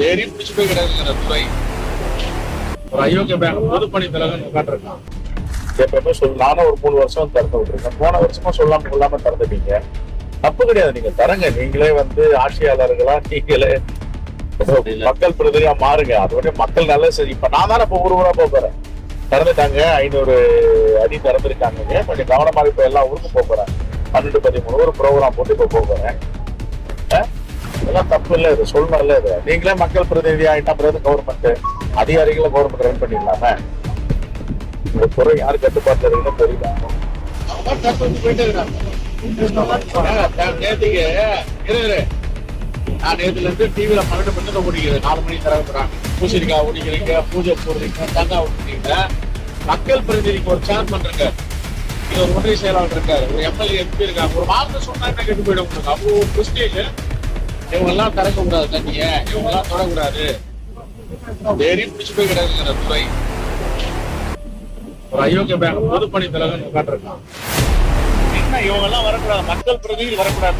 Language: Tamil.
தேடி பிடிச்சு போய் கிடக்குங்கிற துறை ஒரு அயோக்கிய பேங்க் பொதுப்பணி தலைவன் உட்காந்துருக்கான். எப்பவுமே நானும் ஒரு 3 வருஷம் திறந்து விட்டுருக்கேன். போன வருஷமா சொல்லாம திறந்துட்டீங்க. தப்பு கிடையாது, நீங்க தரங்க. நீங்களே ஆட்சியாளர்களா நீங்களே மக்கள் பிரதிநிதியா மாறுங்க. அது மக்கள் நல்ல சரி. இப்ப நான் தானே இப்ப ஊரா போறேன். திறந்துட்டாங்க, 500 அடி திறந்துருக்காங்க. கொஞ்சம் கவனமாக இப்ப எல்லா ஊருக்கும் போறேன். 12-13 ஒரு ப்ரோக்ராம் போட்டு இப்ப போறேன். இதெல்லாம் தப்பு இல்ல, இது சொல்லணும்ல. இது நீங்களே மக்கள் பிரதிநிதி ஆயிட்டா பிறகு கவர்மெண்ட் அதிகாரிகளை கவர்மெண்ட் ரன் பண்ணிடலாம. இந்த துறை யாரு கட்டுப்பாட்டுல இருக்குன்னு தெரியல. நேத்துல இருந்து டிவில 12 மணி ஓடிக்கிறது, 4 மணி திறக்கிறாங்க. பூசணிக்காய் ஓடிக்கிறீங்க, பூஜை போடுறீங்க, தேங்காய் ஓடிக்கிறீங்க. மக்கள் பிரதிநிதிக்கு ஒரு சேர்மன் இருக்காரு, இது ஒரு ஒன்றிய செயலாளர் இருக்காரு, ஒரு எம்எல்ஏ எம்பி இருக்காங்க. ஒரு வார்த்தை சொன்னா என்ன கெட்டு போயிடும். அப்போ பிரஸ்டேஜ். இவங்க எல்லாம் திறக்க கூடாது, தண்ணிய இவங்க எல்லாம் தொடக்கூடாது. தேடி பிடிச்சு போய் கிடக்குங்கிற துறை ஒரு அயோக்கிய பேங்க் பொதுப்பணி தலைவன் உட்காந்துருக்கான். என்ன இவங்க எல்லாம் வரக்கூடாது, மக்கள் பிரதிநிதி வரக்கூடாது.